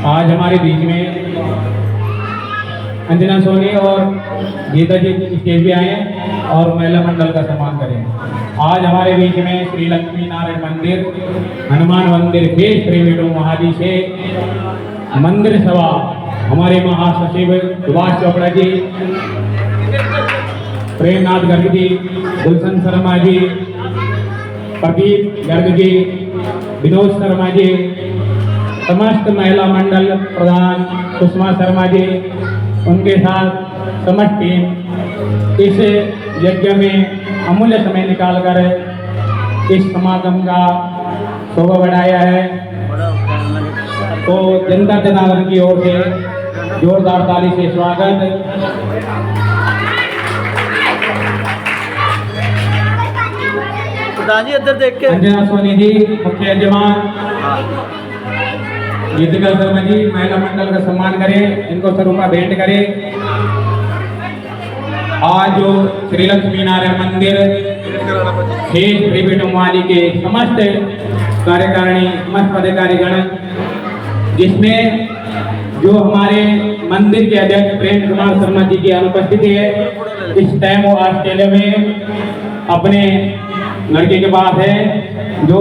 आज हमारे बीच में अंजना सोनी और गीता जी स्टेज पे आए हैं और महिला मंडल का सम्मान करें। आज हमारे बीच में श्री लक्ष्मी नारायण मंदिर, हनुमान मंदिर फेज प्रेमीटो महाजी से मंदिर सभा हमारे महासचिव सुभाष चोपड़ा जी, प्रेमनाथ गर्ग जी, गुलशन शर्मा जी, प्रदीप गर्ग जी, विनोद शर्मा जी, समस्त महिला मंडल प्रधान सुषमा शर्मा जी, उनके साथ समस्त टीम इस यज्ञ में अमूल्य समय निकालकर इस समागम का शोभा बढ़ाया है। तो जनता जनार्दन की ओर से जोरदार ताली से स्वागत। प्रधान जी इधर देख के। अंजना सोनी जी मुख्य यजमान, गीतिका शर्मा जी महिला मंडल का सम्मान करें, इनको स्वरूपा भेंट करें। आज जो श्री लक्ष्मी नारायण मंदिर फेज प्रेमीटो वाली के समस्त कार्यकारिणी, समस्त पदाधिकारीगण, जिसमें जो हमारे मंदिर के अध्यक्ष प्रेम कुमार शर्मा जी की अनुपस्थिति है, इस टाइम वो ऑस्ट्रेलिया में अपने लड़के के पास है, जो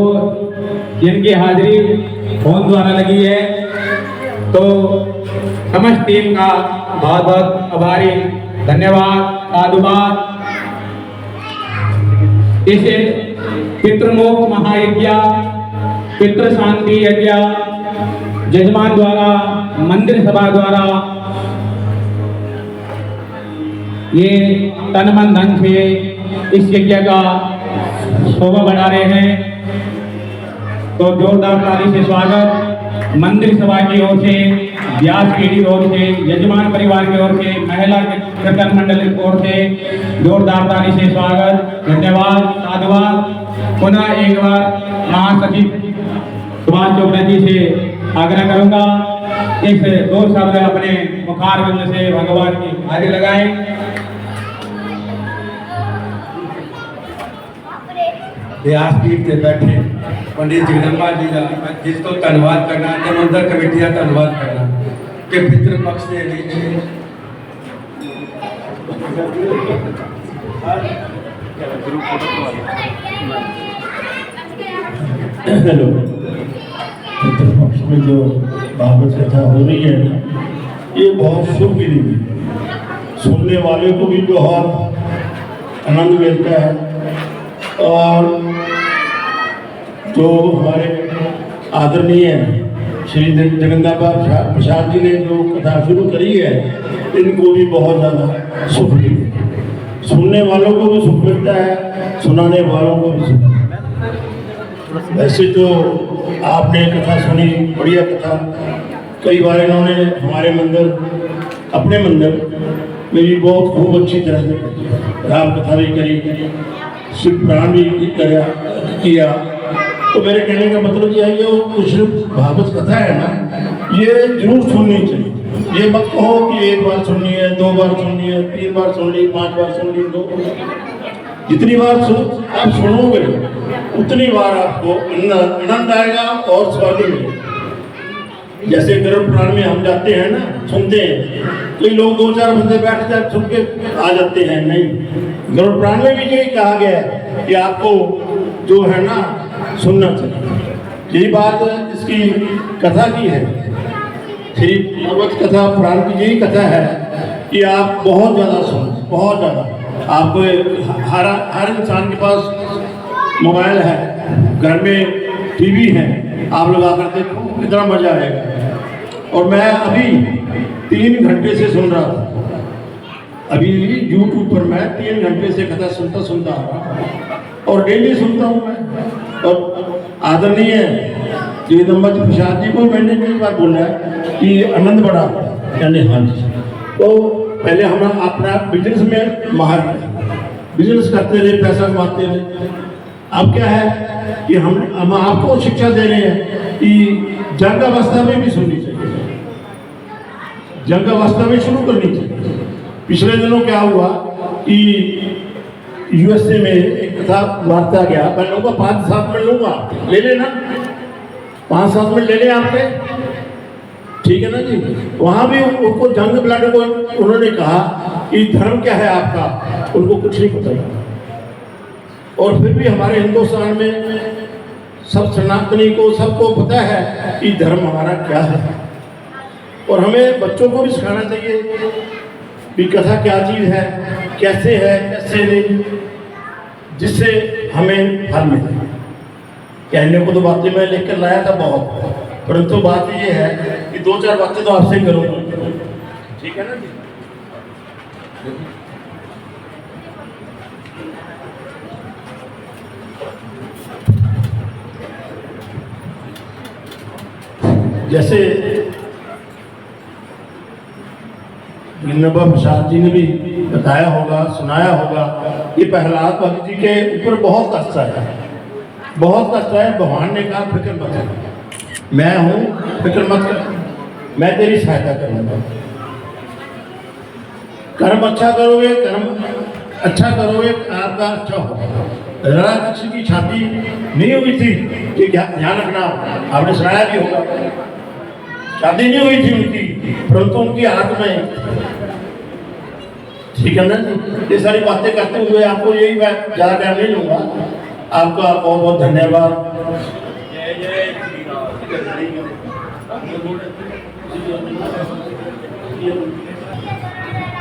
जिनकी हाजिरी फोन द्वारा लगी है। तो समस्त टीम का बहुत बहुत आभारी, धन्यवाद, साधुवाद। इस पितृमोक्ष महायज्ञ, पितृ शांति यज्ञ जजमान द्वारा, मंदिर सभा द्वारा ये तन मन धन से इस यज्ञ का शोभा बढ़ा रहे हैं। तो जोरदार ताली से स्वागत। मंदिर सभा की ओर से, व्यास पीढ़ी की ओर से, यजमान परिवार की ओर से, महिला कीर्तन मंडल की ओर से जोरदार ताली से स्वागत, धन्यवाद, साधुवाद। पुनः एक बार महासचिव सुभाष चोपड़ा जी से आग्रह करूंगा, इस दो शब्द अपने मुखारविंद से भगवान की हाजिर लगाएं। व्यासपीठ से बैठे पंडित जगदम्बा जी का, जिसको धन्यवाद करना, जमंदर कमेटी का धन्यवाद करना कि पितृ पक्ष से हेलो, पितृ पक्ष में जो भागवत कथा हो रही है ना, ये बहुत शुभ विधि है। सुनने वाले को भी बहुत आनंद मिलता है। और जो हमारे आदरणीय श्री जगदम्बा प्रसाद जी ने जो कथा शुरू करी है, इनको भी बहुत ज़्यादा सुख मिलता है। सुनने वालों को भी सुख मिलता है, सुनाने वालों को भी सुख मिलता है। वैसे तो आपने कथा सुनी, बढ़िया कथा। कई बार इन्होंने हमारे मंदिर, अपने मंदिर में भी बहुत खूब अच्छी तरह से राम कथा भी करी, शिव पुराण भी किया। तो मेरे कहने का मतलब यह है कि वो कुछ भागवत कथा है ना, ये जरूर सुननी चाहिए। ये मत कहो कि एक बार सुननी है, दो बार सुननी है, तीन बार सुन ली, 5 बार सुन ली, तो जितनी बार आप सुनोगे उतनी बार आपको आनंद आएगा और स्वर्ग मिलेगा। जैसे गरुड़ पुराण में हम जाते हैं ना, सुनते हैं, कई लोग 2-4 बंदे बैठ कर सुन के आ जाते हैं। नहीं, गरुड़ पुराण में भी यही कहा गया है कि आपको जो है ना सुनना चाहिए। यही बात इसकी कथा की है, श्री भागवत कथा पुराण की यही कथा है कि आप बहुत ज़्यादा सुनो, बहुत ज़्यादा। आप हर इंसान के पास मोबाइल है, घर में टीवी है, आप लगा कर देखो, कितना मजा आएगा। और मैं अभी 3 घंटे से सुन रहा था, अभी यूट्यूब पर मैं 3 घंटे से कथा सुनता और डेली सुनता हूँ मैं। और आदरणीय जगदम्बा प्रसाद जी को मैंने कई बार बोला है कि आनंद बड़ा, यानी हाँ जी। तो पहले हम अपना बिजनेस में माहिर थे, बिजनेस करते रहे, पैसा कमाते रहे। अब क्या है कि हम आपको शिक्षा दे रहे हैं कि जंग अवस्था में भी सुननी चाहिए, जंग अवस्था में शुरू करनी चाहिए। पिछले दिनों क्या हुआ कि यूएसए में एक कथा वार्ता गया, मैं लूँगा 5-7 मिनट लूँगा, ले लेना 5-7 मिनट ले लें आपके। ठीक है ना जी। वहाँ भी उनको जंग ब्लड को उन्होंने कहा कि धर्म क्या है आपका, उनको कुछ नहीं पता था। और फिर भी हमारे हिंदुस्तान में सब सनातनी को सबको पता है कि धर्म हमारा क्या है। और हमें बच्चों को भी सिखाना चाहिए कि कथा क्या चीज़ है, कैसे है, कैसे नहीं, जिससे हमें फल मिले। कहने को तो बातें मैं लेकर लाया था बहुत, परंतु बात ये है कि 2-4 बातें तो आपसे करूँगा, ठीक है ना जी। जैसे गिन्नबा प्रसाद जी ने भी बताया होगा, सुनाया होगा, ये प्रहलाद भगत जी के ऊपर बहुत कष्ट है, बहुत कष्ट है। भगवान ने कहा फिक्र मत कर, मैं हूँ, फिक्र मत कर, मैं तेरी सहायता करूँगा। कर्म अच्छा करोगे, कर्म अच्छा करोगे, आपका अच्छा होगा। राधा कृष्ण की शादी नहीं हुई थी, ये ध्यान रखना, आपने सुनाया भी होगा। शादी नहीं हुई थी उनकी, परंतु उनकी आत्मा है, ठीक है ना जी। ये सारी बातें करते हुए आपको यही मैं ज़्यादा टाइम नहीं लूँगा। आपका बहुत बहुत धन्यवाद।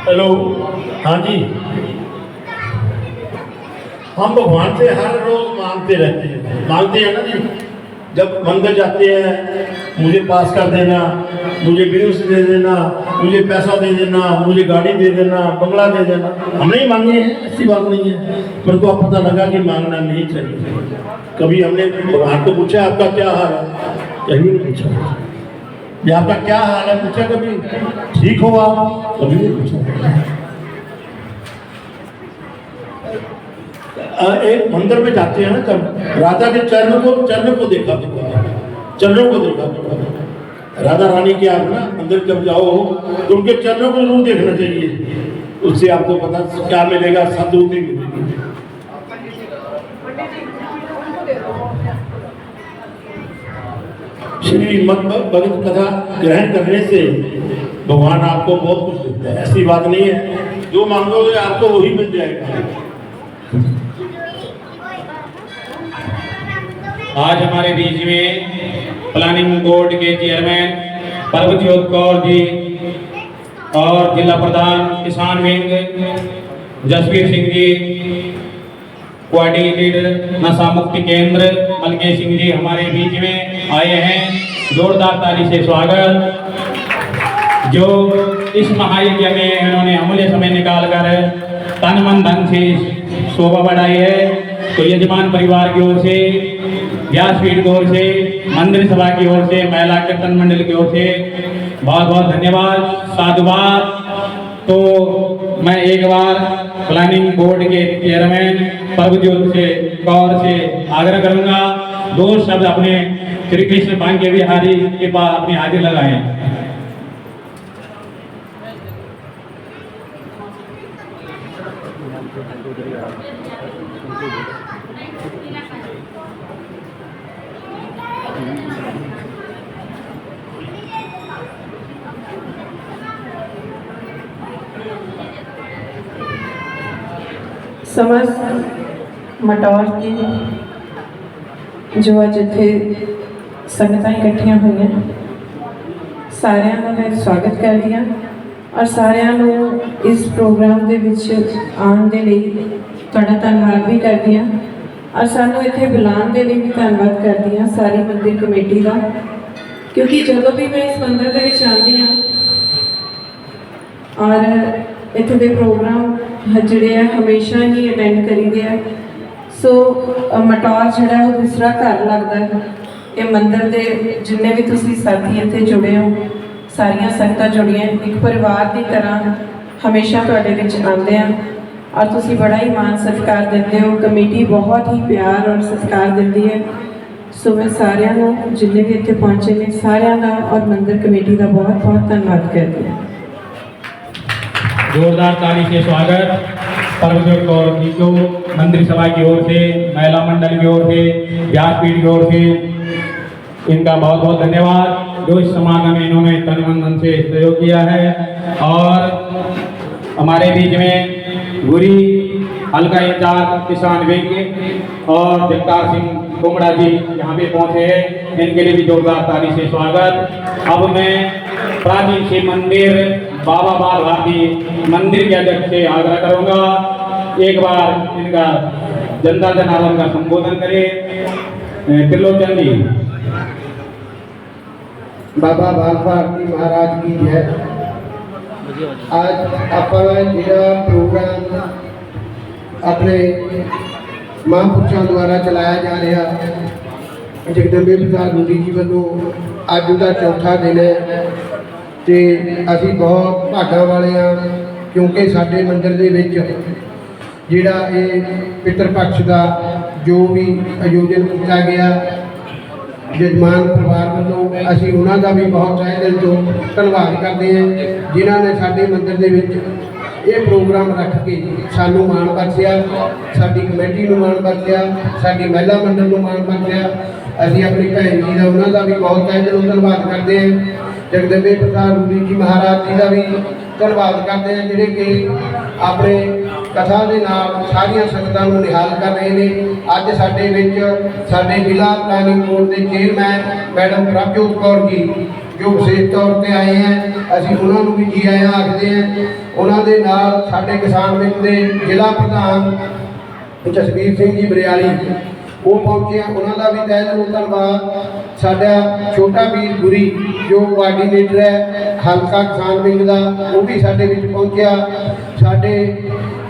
हेलो, हाँ जी। हम भगवान से हर रोज मांगते रहते हैं, मांगते हैं ना जी। जब मंदिर जाते हैं, मुझे पास कर देना, मुझे बिजनेस दे देना, मुझे पैसा दे देना, मुझे गाड़ी दे देना, बंगला दे देना, हम नहीं मांगे हैं, ऐसी बात नहीं है। परंतु अब पता लगा कि मांगना नहीं चाहिए। कभी हमने भगवान को पूछा आपका क्या हाल है, कभी नहीं पूछा। ये आपका क्या हाल है पूछा कभी, ठीक हो आप, कभी नहीं पूछा। एक मंदिर में जाते हैं ना, जब राधा के चरणों को देखा, चरणों को देखा। राधा रानी के आप ना मंदिर जब जाओ तो उनके चरणों को जरूर देखना चाहिए, उससे आपको पता क्या मिलेगा, सद्बुद्धि मिलेगी। श्रीमद् भगवत कथा ग्रहण करने से भगवान आपको बहुत कुछ देता है, ऐसी बात नहीं है। जो मांगोगे आपको वही मिल जाएगा। आज हमारे बीच में प्लानिंग बोर्ड के चेयरमैन परमज्योत कौर जी और जिला प्रधान किसान विंग जसवीर सिंह जी, कोऑर्डिनेटर नशा मुक्ति केंद्र मलकेश सिंह जी हमारे बीच में आए हैं। जोरदार ताली से स्वागत। जो इस महायज्ञ में इन्होंने अमूल्य समय निकालकर तन मन धन से शोभा बढ़ाई है, तो यजमान परिवार की ओर से, व्यासपीठ की ओर से, मंदिर सभा की ओर से, महिला कीर्तन मंडल की ओर से बहुत बहुत धन्यवाद, साधुवाद। तो मैं एक बार प्लानिंग बोर्ड के चेयरमैन परमज्योत से कौर से आग्रह करूंगा, 2 शब्द अपने श्री कृष्ण भाग्य बिहारी के पास अपनी हाजिर लगाएं। समस्त मटौर की जो अज इत्थे संगतां इकट्ठियां हुई हैं, सारिਆਂ ਦਾ मैं स्वागत कर रही ਹਾਂ और ਸਾਰਿਆਂ ਨੂੰ इस प्रोग्राम ਦੇ ਵਿੱਚ ਆਉਣ ਦੇ ਲਈ ਤੁਹਾਡਾ ਧੰਨਵਾਦ भी करदी ਹਾਂ और ਸਾਨੂੰ ਇੱਥੇ ਬੁਲਾਉਣ ਦੇ ਲਈ भी ਧੰਨਵਾਦ करदी ਹਾਂ सारी मंदिर कमेटी ਦਾ, क्योंकि ਜਦੋਂ भी मैं इस मंदिर ਦੇ ਵਿੱਚ ਆਉਂਦੀ ਹਾਂ और इत्थे दे प्रोग्राम जिहड़े है हमेशा ही अटेंड करीदे है। सो मटौर जिहड़ा है दूसरा घर लगता है। ये मंदिर के जिन्ने भी तुसी साथी इत्थे जुड़े हो, सारियां संगतां जुड़ियां एक परिवार की तरह हमेशा तुहाडे विच आंदे हैं और तुसी बड़ा ही मान सत्कार दिंदे हो। कमेटी बहुत ही प्यार और सत्कार दिंदी है। सो मैं सारियां नूं जिन्ने भी इत्थे पहुंचे ने सारियां दा और मंदिर कमेटी का बहुत बहुत धन्यवाद करदी हां। जोरदार ताली से स्वागत। परमज्योत कौर जी को मंदिर सभा की ओर से, महिला मंडल की ओर से, व्यासपीठ की ओर से इनका बहुत बहुत धन्यवाद जो इस समागम में इन्होंने तन मन धन से सहयोग किया है। और हमारे बीच में गुरी हल्का इंचार्ज किसान विंग और जगतार सिंह कुमड़ा जी यहाँ पे पहुँचे हैं, इनके लिए भी जोरदार ताली से स्वागत। अब मैं प्राचीन शिव मंदिर बाबा बाल भारती मंदिर के अध्यक्ष से आग्रह करूँगा, एक बार इनका जनता जनार्दन का संबोधन करें। त्रिलोचन जी। बाबा बाल भारती महाराज की जय। आज अपना ਜਿਹੜਾ ਪ੍ਰੋਗਰਾਮ ਆਪਣੇ ਮਹਾਂਪੁਰਸ਼ਾਂ ਦੁਆਰਾ ਚਲਾਇਆ ਜਾ ਰਿਹਾ ਜਗਦੰਬੇ ਪ੍ਰਸਾਦ ਗੁਰੂ ਜੀ ਵੱਲੋਂ ਅੱਜ ਉਹਦਾ ਚੌਥਾ ਦਿਨ ਹੈ ਤੇ ਅਸੀਂ ਬਹੁਤ ਭਾਗਾਂ ਵਾਲੇ ਹਾਂ ਕਿਉਂਕਿ ਸਾਡੇ ਮੰਦਿਰ ਦੇ ਵਿੱਚ ਜਿਹੜਾ ਇਹ ਪਿਤਰ ਪਕਸ਼ ਦਾ ਜੋ ਵੀ ਆਯੋਜਨ ਕੀਤਾ ਗਿਆ ਜਜਮਾਨ ਪਰਿਵਾਰ ਵੱਲੋਂ ਅਸੀਂ ਉਹਨਾਂ ਦਾ ਵੀ ਬਹੁਤ ਤਹਿ ਦਿਲ ਤੋਂ ਧੰਨਵਾਦ ਕਰਦੇ ਹਾਂ ਜਿਨ੍ਹਾਂ ਨੇ ਸਾਡੇ ਮੰਦਿਰ ਦੇ ਵਿੱਚ ਇਹ ਪ੍ਰੋਗਰਾਮ ਰੱਖ ਕੇ ਸਾਨੂੰ ਮਾਣ ਬਖਸ਼ਿਆ, ਸਾਡੀ ਕਮੇਟੀ ਨੂੰ ਮਾਣ ਬਖਸ਼ਿਆ, ਸਾਡੀ ਮਹਿਲਾ ਮੰਡਲ ਨੂੰ ਮਾਣ ਬਖਸ਼ਿਆ। ਅਸੀਂ ਆਪਣੀ ਭੈਣ ਜੀ ਦਾ ਉਹਨਾਂ ਦਾ ਵੀ ਬਹੁਤ ਤਹਿ ਦਿਲੋਂ ਧੰਨਵਾਦ ਕਰਦੇ ਹਾਂ। ਜਗਦੰਬੇ ਪ੍ਰਸਾਦ ਗੁਰੂ ਜੀ ਮਹਾਰਾਜ ਜੀ ਦਾ ਵੀ ਧੰਨਵਾਦ ਕਰਦੇ ਹਾਂ ਜਿਹੜੇ ਕਿ ਆਪਣੇ ਕਥਾ ਦੇ ਨਾਲ ਸਾਰੀਆਂ ਸੰਗਤਾਂ ਨੂੰ ਨਿਹਾਲ ਕਰ ਰਹੇ ਨੇ। ਅੱਜ ਸਾਡੇ ਵਿੱਚ ਸਾਡੇ ਜ਼ਿਲ੍ਹਾ ਪਲਾਨਿੰਗ ਬੋਰਡ ਦੇ ਚੇਅਰਮੈਨ ਮੈਡਮ ਪ੍ਰਭਜੋਤ ਕੌਰ ਜੀ ਜੋ ਵਿਸ਼ੇਸ਼ ਤੌਰ ਤੇ ਆਏ ਹਨ, ਅਸੀਂ ਉਹਨਾਂ ਨੂੰ ਵੀ ਜੀ ਆਇਆਂ ਆਖਦੇ ਹਾਂ। ਉਹਨਾਂ ਦੇ ਨਾਲ ਸਾਡੇ ਕਿਸਾਨ ਵਿੰਗ ਦੇ ਜ਼ਿਲ੍ਹਾ ਪ੍ਰਧਾਨ ਜਸਵੀਰ ਸਿੰਘ ਜੀ ਬਰਿਆਲੀ ਉਹ ਪਹੁੰਚੇ ਆ, ਉਹਨਾਂ ਦਾ ਵੀ ਤਹਿ ਦਿਲੋਂ ਧੰਨਵਾਦ। ਸਾਡਾ ਛੋਟਾ ਵੀਰ ਗੁਰੀ ਜੋ ਕੋਆਰਡੀਨੇਟਰ ਹੈ ਹਲਕਾ ਕਿਸਾਨ ਵਿੰਗ ਦਾ ਉਹ ਵੀ ਸਾਡੇ ਵਿੱਚ ਪਹੁੰਚਿਆ। ਸਾਡੇ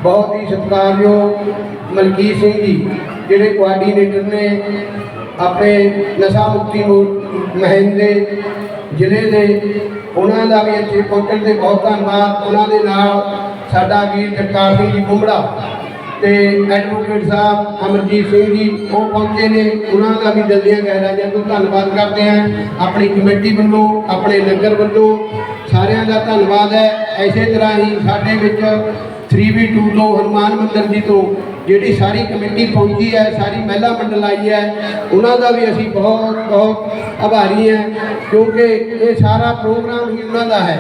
ਬਹੁਤ ਹੀ ਸਤਿਕਾਰਯੋਗ ਮਲਕੀਤ ਸਿੰਘ ਜੀ ਜਿਹੜੇ ਕੋਆਰਡੀਨੇਟਰ ਨੇ ਆਪਣੇ ਨਸ਼ਾ ਮੁਕਤੀ ਮੁਹਿੰਮ ਦੇ ਜ਼ਿਲ੍ਹੇ ਦੇ, ਉਹਨਾਂ ਦਾ ਵੀ ਇੱਥੇ ਪਹੁੰਚਣ ਤੇ ਬਹੁਤ ਧੰਨਵਾਦ। ਉਹਨਾਂ ਦੇ ਨਾਲ ਸਾਡਾ ਵੀਰ ਜਗਤਾਰ ਸਿੰਘ ਜੀ ਕੁੰਬੜਾ ਤੇ ਐਡਵੋਕੇਟ ਸਾਹਿਬ ਅਮਰਜੀਤ ਸਿੰਘ ਜੀ ਉਹ ਪਹੁੰਚੇ ਨੇ, ਉਹਨਾਂ ਦਾ ਵੀ ਦਿਲ ਦੀਆਂ ਗਹਿਰਾਈਆਂ ਤੋਂ ਧੰਨਵਾਦ ਕਰਦੇ ਹਾਂ। ਆਪਣੀ ਕਮੇਟੀ ਵੱਲੋਂ ਆਪਣੇ ਨਗਰ ਵੱਲੋਂ ਸਾਰਿਆਂ ਦਾ ਧੰਨਵਾਦ ਹੈ। ਇਸੇ ਤਰ੍ਹਾਂ ਹੀ ਸਾਡੇ ਵਿੱਚ 3V2 ਤੋਂ ਹਨੂਮਾਨ ਮੰਦਿਰ ਜੀ ਤੋਂ ਜਿਹੜੀ ਸਾਰੀ ਕਮੇਟੀ ਪਹੁੰਚੀ ਹੈ, ਸਾਰੀ ਮਹਿਲਾ ਮੰਡਲ ਆਈ ਹੈ, ਉਹਨਾਂ ਦਾ ਵੀ ਅਸੀਂ ਬਹੁਤ ਬਹੁਤ ਆਭਾਰੀ ਹਾਂ ਕਿਉਂਕਿ ਇਹ ਸਾਰਾ ਪ੍ਰੋਗਰਾਮ ਹੀ ਉਹਨਾਂ ਦਾ ਹੈ।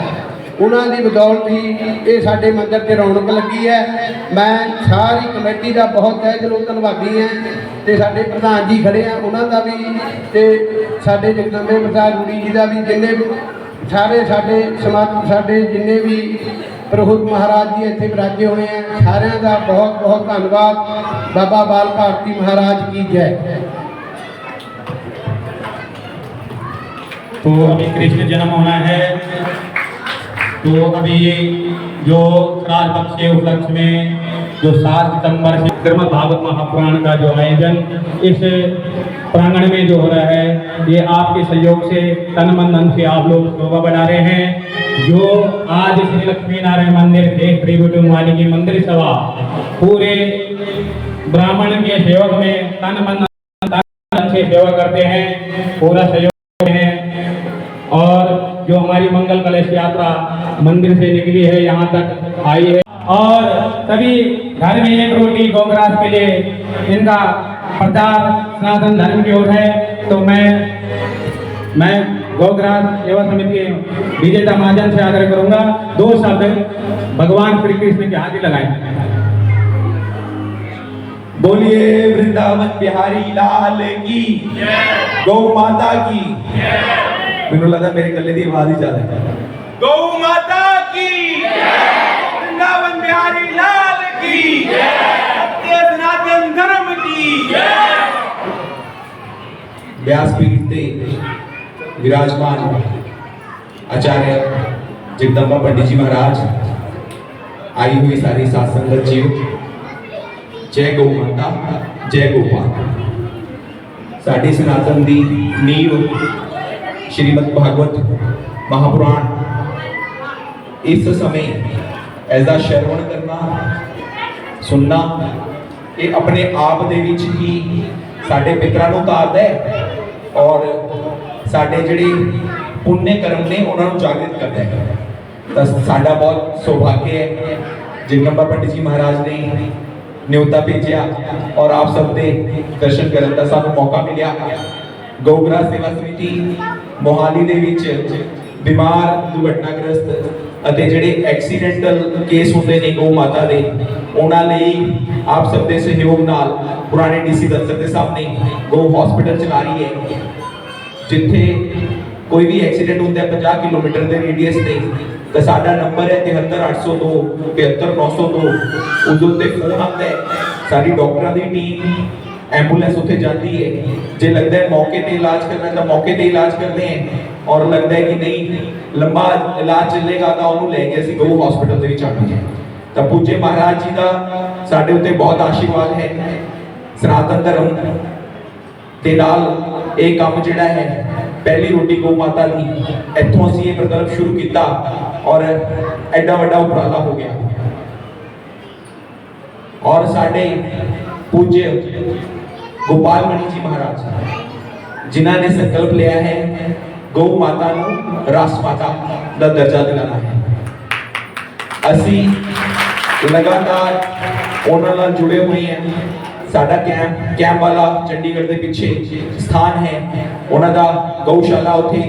ਉਹਨਾਂ ਦੀ ਬਦੌਲਤ ਹੀ ਇਹ ਸਾਡੇ ਮੰਦਿਰ 'ਤੇ ਰੌਣਕ ਲੱਗੀ ਹੈ। ਮੈਂ ਸਾਰੀ ਕਮੇਟੀ ਦਾ ਬਹੁਤ ਤਹਿ ਦਿਲੋਂ ਧੰਨਵਾਦੀ ਹਾਂ ਤੇ ਸਾਡੇ ਪ੍ਰਧਾਨ ਜੀ ਖੜੇ ਆ ਉਹਨਾਂ ਦਾ ਵੀ ਤੇ ਸਾਡੇ ਜਗਦੰਬੇ ਪ੍ਰਸਾਦ ਗੁਰੂ ਜੀ ਦਾ ਵੀ, ਜਿੰਨੇ ਸਾਰੇ ਸਾਡੇ ਜਿੰਨੇ ਵੀ ਪ੍ਰਭੂ ਮਹਾਰਾਜ ਜੀ ਇੱਥੇ ਵਿਰਾਜੇ ਹੋਏ ਆ, ਸਾਰਿਆਂ ਦਾ ਬਹੁਤ ਬਹੁਤ ਧੰਨਵਾਦ। ਬਾਬਾ ਬਾਲ ਭਾਰਤੀ महाराज की जय। तो अभी कृष्ण जन्म होना है, तो अभी जो श्राद्ध पक्ष के उपलक्ष्य में जो 7 सितंबर से श्रीमद् भागवत महापुराण का जो आयोजन इस प्रांगण में जो हो रहा है, ये आपके सहयोग से तन मन धन से आप लोग शोभा बढ़ा रहे हैं। जो आज श्री लक्ष्मी नारायण मंदिर से त्रिभुवन वाली की मंदिर सभा पूरे ब्राह्मण के सेवक में तन मन धन से सेवा करते हैं, पूरा सहयोग है। और जो हमारी मंगल कलश यात्रा मंदिर से निकली है यहाँ तक आई है, और सभी घर में एक रोटी गौग्रास के लिए इनका प्रचार सनातन धर्म की ओर है। तो मैं गौग्रास सेवा समिति के विजेता महाजन से आग्रह करूंगा 2 शब्द भगवान श्री कृष्ण के हाथ लगाएं। बोलिए वृंदावन बिहारी लाल की, गौ माता की। मैंने लगा मेरे गले की आवाज ही ज्यादा है। गौ माता की, वृंदावन बिहारी लाल की, सत्य सनातन धर्म की। व्यासपीठ पे विराजमान आचार्य जगदम्बा पंडित जी महाराज, आई हुई सारी सात संगत जीव, जय गौ माता, जय गोपाल। साडी सनातन दी नींव श्रीमद् भागवत महापुराण इस समय ऐसा श्रवण करना सुनना ये अपने आप दे विच ही साडे पितरां नूं तारदा है और साडे जिहड़े पुण्य कर्म ने उन्हां नूं जागृत करदा है। तां साडा बहुत सौभाग्य है जगदम्बा पंडित जी महाराज ने न्योता भेजिया और आप सब दे दर्शन करने का सानूं मौका मिलिया। ਗਊਗ੍ਰਾਸ ਸੇਵਾ ਸਮਿਤੀ ਮੋਹਾਲੀ ਦੇ ਵਿੱਚ ਬਿਮਾਰ ਦੁਰਘਟਨਾਗ੍ਰਸਤ ਅਤੇ ਜਿਹੜੇ ਐਕਸੀਡੈਂਟਲ ਕੇਸ ਹੁੰਦੇ ਨੇ ਗਊ ਮਾਤਾ ਦੇ, ਉਹਨਾਂ ਲਈ ਆਪ ਸਭ ਦੇ ਸਹਿਯੋਗ ਨਾਲ ਪੁਰਾਣੇ ਡੀਸੀ ਦਫ਼ਤਰ ਦੇ ਸਾਹਮਣੇ ਗਊ ਹਸਪੀਟਲ ਚਲਾ ਰਹੀ ਹੈ, ਜਿੱਥੇ ਕੋਈ ਵੀ ਐਕਸੀਡੈਂਟ ਹੁੰਦਾ ਹੈ 50 ਕਿਲੋਮੀਟਰ ਦੇ ਰੇਡੀਅਸ ਤੇ ਤਾਂ ਸਾਡਾ ਨੰਬਰ ਹੈ 73802 73902। ਉਦੋਂ ਤੇ ਫੋਨ ਆਉਂਦਾ ਹੈ, ਸਾਡੀ ਡਾਕਟਰਾਂ ਦੀ ਟੀਮ ਐਂਬੂਲੈਂਸ ਉੱਥੇ ਜਾਂਦੀ ਹੈ, ਜੇ ਲੱਗਦਾ ਹੈ ਮੌਕੇ ਤੇ ਇਲਾਜ ਕਰਨਾ ਤਾਂ ਮੌਕੇ ਤੇ ਇਲਾਜ ਕਰਦੇ हैं, ਔਰ ਲੱਗਦਾ ਹੈ ਕਿ ਨਹੀਂ ਲੰਬਾ ਇਲਾਜ ਚੱਲੇਗਾ ਤਾਂ ਉਹਨੂੰ ਲੈ ਕੇ ਅਸੀਂ ਗਊ ਹਸਪੀਟਲ ਦੇ ਵਿੱਚ ਆਉਂਦੇ ਹਾਂ। ਤਾਂ ਪੂਜੇ ਮਹਾਰਾਜ ਜੀ ਦਾ ਸਾਡੇ ਉੱਤੇ ਬਹੁਤ ਆਸ਼ੀਰਵਾਦ ਹੈ। ਸਨਾਤਨ ਧਰਮ ਦੇ ਨਾਲ ਇਹ ਕੰਮ ਜਿਹੜਾ ਹੈ, ਪਹਿਲੀ ਰੋਟੀ ਗਊ ਮਾਤਾ ਦੀ, ਇੱਥੋਂ ਅਸੀਂ ਇਹ ਪ੍ਰਕਲਪ ਸ਼ੁਰੂ ਕੀਤਾ ਔਰ ਐਡਾ ਵੱਡਾ ਉਪਰਾਲਾ ਹੋ ਗਿਆ। ਔਰ ਸਾਡੇ ਪੂज्य गोपाल मणि जी महाराज जिन्हों ने संकल्प लिया है गौ माता को राष्ट्र माता का दर्जा दिलाना है। असी लगातार उन्होंने नाल जुड़े हुए हैं। साडा कैंप वाला चंडीगढ़ के पीछे स्थान है, उन्हों का गौशाला उत्थे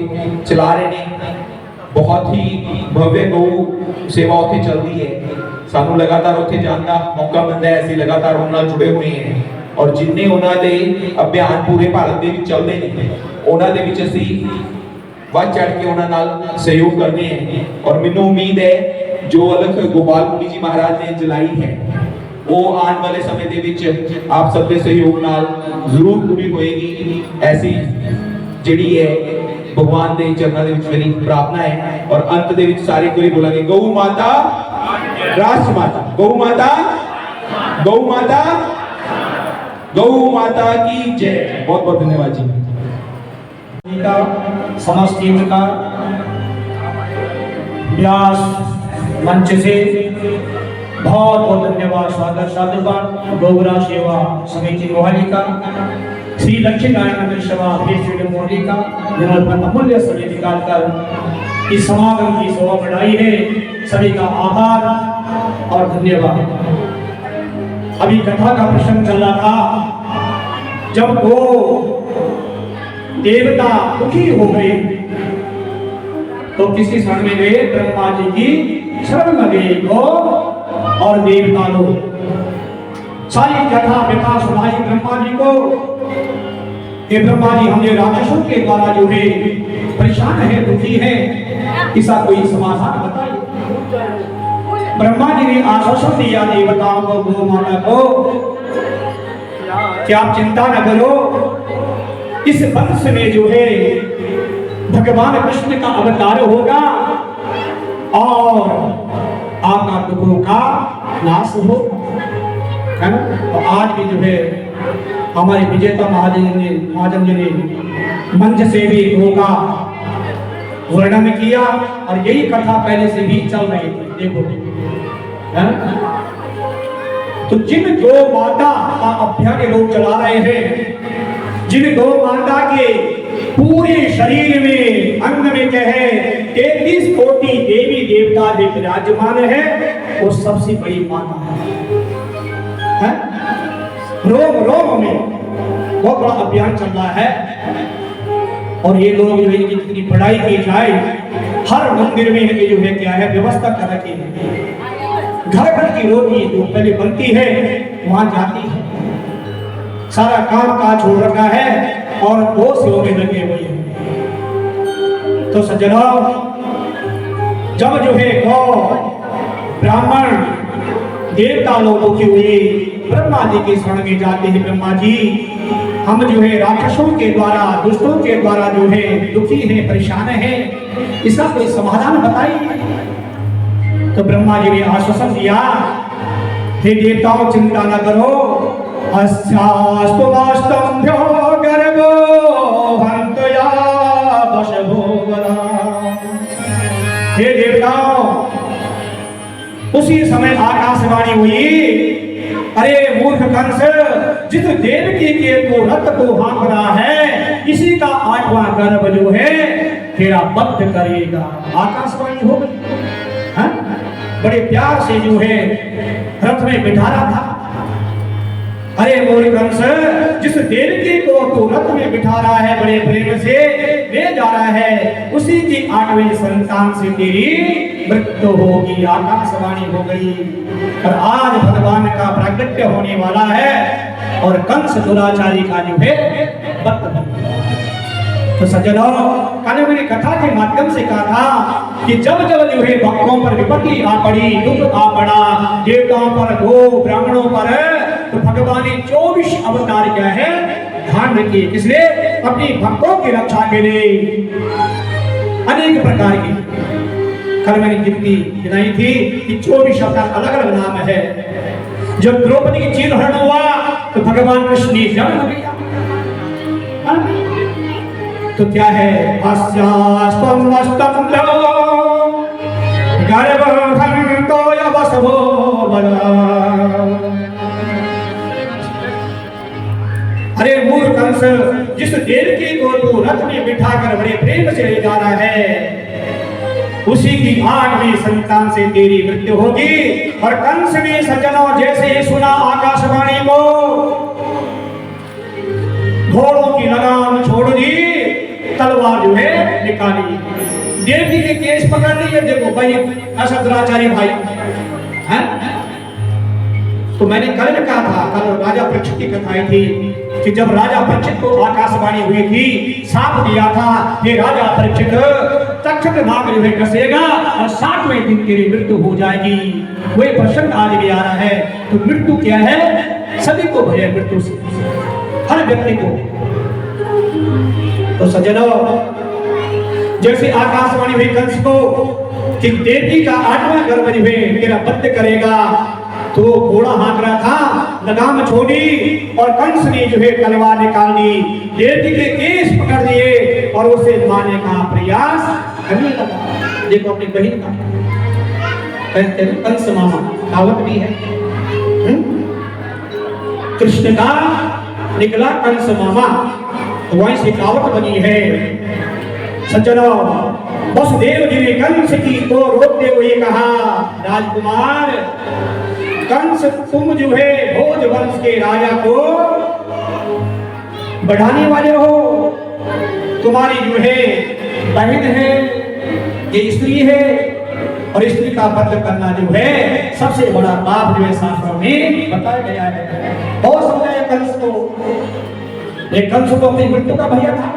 चला रहे हैं। बहुत ही भव्य गौ सेवा उत्थे चलती है। सानू लगातार उत्थे जाने का मौका मिलता है, असीं लगातार उन्होंने नाल जुड़े हुए हैं और जिन्ने उन्होंने अभियान पूरे भारत के चलते हैं उन्होंने असीं वध चढ़ के उन्होंने नाल सहयोग करते हैं। और मैनूं उम्मीद है जो अलख गोपाल मुनि जी महाराज ने जलाई है वो आने वाले समय दे विच आप सब के सहयोग नाल जरूर पूरी होएगी। ऐसी जिहड़ी है भगवान के चरणों के विच मेरी प्रार्थना है। और अंत दे विच सारे कोई बोलांगे गौ माता राष्ट्र माता, गौ माता, गौ माता, गौ माता की जय। बहुत बहुत धन्यवाद जी। समस्त टीम का व्यास मंच से बहुत बहुत धन्यवाद। स्वागत साधुवाद गौरा सेवा समिति मोहाली का, श्री लक्ष्मी नारायण मंदिर सभा श्री मोदी का, जिन्होंने अमूल्य समय निकालकर इस समागम की शोभा बढ़ाई है। सभी का आभार और धन्यवाद। अभी कथा का प्रसंग चल रहा था, जब वो देवता दुखी हो गए तो किसी क्षण में गए ब्रह्मा जी की शरण में गए गो और देवता लोग। सारी कथा व्यथा सुनाई ब्रह्मा जी को कि ब्रह्मा जी हमने राक्षसों के द्वारा जो है परेशान है, दुखी है, इसका कोई समाधान बताइए। ब्रह्मा जी ने आश्वासन दिया देवताओं को, गौ माता को, कि आप चिंता न करो, इस वंश में जो है भगवान कृष्ण का अवतार होगा और आपका दुखों का नाश हो। है ना? तो आज भी जो है हमारे विजेता महाजन जी ने मंच से भी होगा वर्णन किया और यही कथा पहले से भी चल रही थी। देखो है? तो जिन गौ माता का अभियान लोग चला रहे हैं, जिन गौ माता के पूरे शरीर में अंग में कहे 33 कोटि देवी देवता भी विराजमान है, वो सबसे बड़ी माता है? रोम रोम में बहुत बड़ा अभियान चल रहा है। और ये लोग जो है जितनी पढ़ाई की जाए, हर मंदिर में ये जो है क्या है व्यवस्था कर रखी है। घर घर की रोटी जो पहले बनती है वहां जाती है, सारा काम काज छोड़ रखा है और दो सेवा में लगे हुए हैं। तो सज्जनों, जब जो है गौ ब्राह्मण देवता लोगों की हुई ब्रह्मा जी के शरण में जाते हैं। ब्रह्मा जी हम जो है राक्षसों के द्वारा, दुष्टों के द्वारा जो है दुखी है, परेशान है, इसका कोई समाधान बताइए। तो ब्रह्मा जी ने आश्वासन दिया, हे देवताओं चिंता न करो, अस्यास्तु वास्तव्यो गर्भो हन्तया वशभोगरा। हे देवताओं, उसी समय आकाशवाणी हुई, अरे मूर्ख कंस, जिस देवकी के तो रथ को हाँक रहा है, इसी का 8वां गर्भ जो है तेरा बद्ध करेगा। आकाशवाणी हो गई, बड़े प्यार से जो है रथ में बिठा रहा था। अरे मोर कंस, जिस देवकी को तू रथ में बिठा रहा है, बड़े प्रेम से ले जा रहा है, उसी की 8वीं संतान से तेरी मृत्यु होगी। आकाशवाणी हो गई और आज भगवान का प्राकट्य होने वाला है और कंस दुराचारी का जो है वक्त बन गया। तो सज्जनों, कल मैंने कथा के माध्यम से कहा था कि जब जब जो है भक्तों पर विपत्ति आ पड़ी, दुख आ पड़ा, देवताओं पर, गो ब्राह्मणों पर, तो भगवान ने 24 अवतार क्या है ध्यान रखिए। इसलिए अपनी भक्तों की रक्षा के लिए अनेक प्रकार की, कल मैंने गिनती गिनाई थी कि 24 अवतार अलग अलग नाम है। जब द्रौपदी की चीर हरण हुआ तो भगवान कृष्ण ने जन्म लिया। तो क्या है, अरे मूर्ख कंस, जिस देवकी को तू रथ में बिठाकर बड़े प्रेम से ले जा रहा है, उसी की 8वीं संतान से तेरी मृत्यु होगी। और कंस ने सज्जनों जैसे ही सुना आकाशवाणी को, घोड़ों की लगाम छोड़ दी, तलवार जो है निकाली, देवकी के केस पकड़ लिए। देखो भाई, ऐसा दुराचारी भाई है। तो मैंने कल कहा था, कल राजा परीक्षित की कथाएं थी कि जब राजा परीक्षित को आकाशवाणी हुई थी, साप दिया था, ये राजा परीक्षित तक्षक नाग जो है कसेगा और 7वें दिन तेरी मृत्यु हो जाएगी। वही प्रसंग आज भी आ रहा है। तो मृत्यु क्या है, सभी को भय है मृत्यु से, हर व्यक्ति को। तो सज्जनों, जैसे आकाशवाणी हुई कंस को कि देवकी का 8वां गर्भ जो है तेरा वध करेगा, तो घोड़ा हाँक रहा था, लगाम छोड़ी और कंस ने जो है तलवार निकाल दी, देवकी के केस पकड़ लिए और उसे मारने का प्रयास करने लगा। देखो अपनी बहन का कहते हैं कंस मामा, कहावत भी है। कृष्ण का निकला कंस मामा, वहीं से कहावत बनी है। सज्जनों, वसुदेव जी ने कंस की को रोकते हुए कहा, राजकुमार कंस, तुम जो है भोज वंश के राजा को बढ़ाने वाले हो, तुम्हारी जो है बहन है, ये स्त्री है, और स्त्री का वध करना जो है सबसे बड़ा पाप जो है शास्त्रों में बताया गया है। बहुत समझाया कंस को, एक कंस को अपनी मृत्यु का भय था।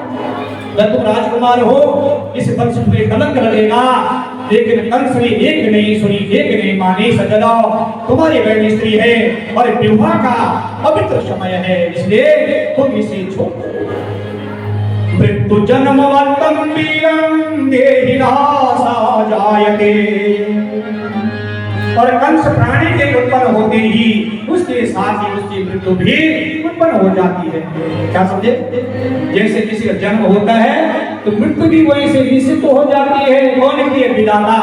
जब तुम राजकुमार हो, इस वंश में कलंक लगेगा, लेकिन कंस ने एक नहीं सुनी, एक नहीं मानी। सज्जनों, तुम्हारी बहन स्त्री है और विवाह का पवित्र समय है, इसलिए तुम इसे छोड़ो। मृत्यु जन्मवंतम वीरं देहि नासा जायते। और कंस प्राणी के उत्पन्न होते ही उसके साथ ही उसकी मृत्यु भी उत्पन्न हो जाती है। क्या समझे? जैसे किसी का जन्म होता है तो मृत्यु भी वहीं से निश्चित हो जाती है। कौन की विधाता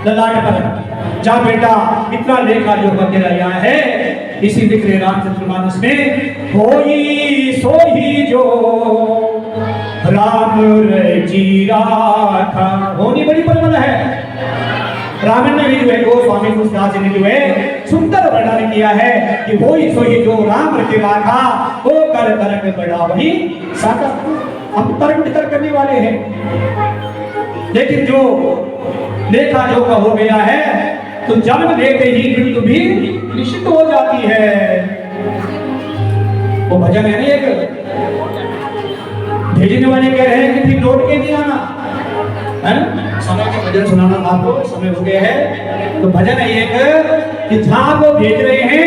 ललाट पर जा बेटा इतना लेखा जो तेरा यहाँ है, इसी लिख रहे रामचंद्रमानस में, होई सोही जो राम रचीरा था। होनी बड़ी परमल है। रामायण में भी जो है गोस्वामी तुलसीदास जी ने जो है सुंदर वर्णन किया है कि होई सोही जो राम रचीरा था, वो कर तरक बड़ा वही साका। हम तर्क वितर्क करने वाले हैं, लेकिन जो लेखा जोखा हो गया है तो जन्म लेते ही मृत्यु भी निश्चित हो जाती है। वो भजन है ना, एक भेजने वाले कह रहे हैं कि फिर लौट के नहीं आना है ना। समय का भजन सुनाना आपको, समय हो गया है। तो भजन है एक कि जहां वो भेज रहे हैं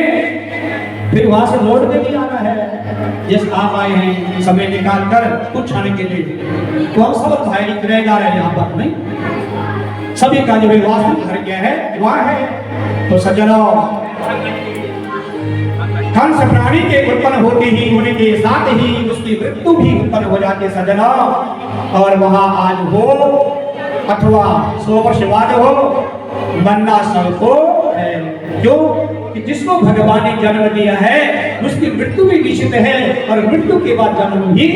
फिर वहां से लौट के नहीं आना है। जिस आप आए हैं समय निकाल कर कुछ आने के लिए, तो हम सब भाई रह जा रहे हैं यहाँ पर, नहीं सभी का जो वास्तविक घर क्या है वहां है। तो सज्जनों, कंस प्राणी के उत्पन्न होते ही होने के साथ ही उसकी मृत्यु भी उत्पन्न हो जाती है सज्जनों। और वहां आज हो अथवा 100 वर्ष बाद हो, बनना सबको है। क्यों? कि जिसको भगवान ने जन्म दिया है उसकी मृत्यु भी निश्चित है और मृत्यु के बाद जन्म भी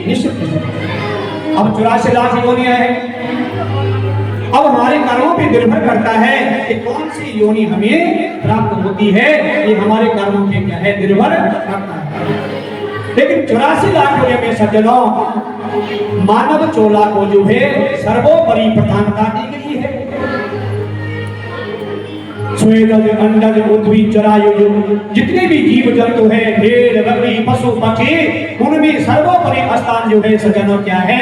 निश्चित है। अब 84 लाख योनियां हैं, अब हमारे कर्मों पे निर्भर करता है कि कौन सी योनि हमें प्राप्त होती है, ये हमारे कर्मों पे क्या है, निर्भर करता है। लेकिन 84 लाख योनि में सज्जनों, मानव चोला को जो है सर्वोपरि प्रधानता दी गई है। स्वेदज, अंडज, उद्भिद, जरायु, जितने भी जीव जंतु है, भेड़, बकरी, पशु, पक्षी, उनमें सर्वोपरि स्थान जो है सज्जनों क्या है,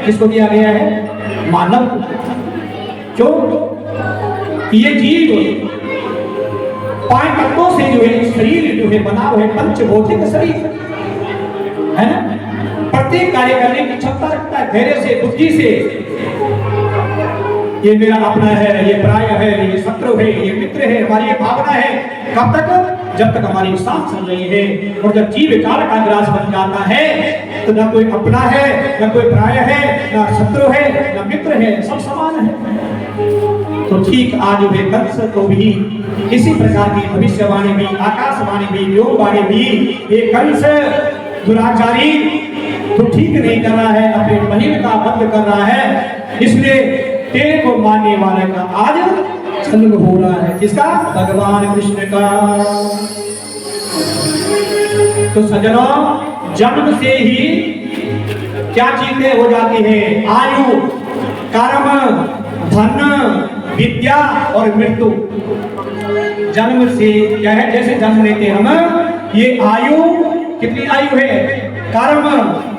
किसको दिया गया है? मानव। क्यों? ये जीव 5 तत्वों से जो है शरीर जो है बना हुआ है, पंचभौतिक शरीर है ना, प्रत्येक कार्य करने की क्षमता रखता है, धैर्य से, बुद्धि से। ये मेरा अपना है, ये पराया है, ये शत्रु है, ये मित्र है, हमारी ये भावना है। कब तक? जब तक हमारी सांस चल रही है। और जब जीव काल का ग्रास बन जाता है तो न कोई अपना है, न कोई पराया है, न शत्रु है, न मित्र है, सब समान है। तो ठीक आज वे कंस को भी इसी प्रकार की भविष्यवाणी भी, आकाशवाणी भी, योगवाणी भी, ये कंस दुराचारी तो ठीक नहीं कर रहा है, अपने बहिन का बंद कर रहा है, इसलिए तेरे को मानने वाले का आज जन्म हो रहा है। किसका? भगवान कृष्ण का। तो सज्जनों, जन्म से ही क्या चीजें हो जाती है? आयु, कर्म, धन, विद्या और मृत्यु। जन्म से क्या है? जैसे जन्म लेते हम, ये आयु कितनी आयु है? कर्म,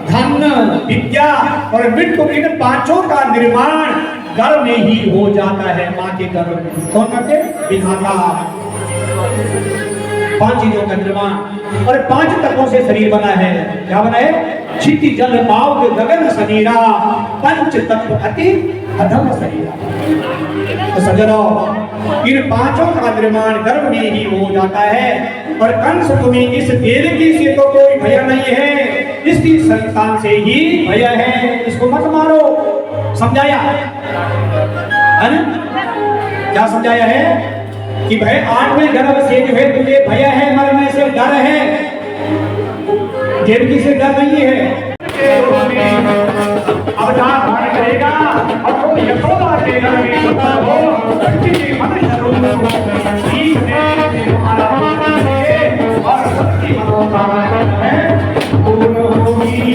धन, विद्या और मृत्यु, इन पांचों का निर्माण गर्भ में ही हो जाता है, माँ के गर्भ में। कौन करते? विधाता। 5 चीजों का निर्माण और 5 तत्वों से शरीर बना है। क्या बना है? क्षिति, जल, पाव, गगन, शरीरा, पंच तत्व अति अधम शरीरा। तो सज्जनों, इन 5 का निर्माण गर्भ में ही हो जाता है। और कंस तुम्हें इस देवकी से तो कोई भय नहीं है, इसकी संतान से ही भय है, इसको मत मारो। समझाया है ना? क्या समझाया है? कि भाई 8वें गर्भ से जो है तुझे भय है, मरने से डर है, देवकी से डर नहीं है। अवतार धारण करेगा और वो यशोदा के घर में होता हो, बच्चे के मन जरूर ठीक है, हमारा और सबकी मनोकामना है पूर्ण होगी।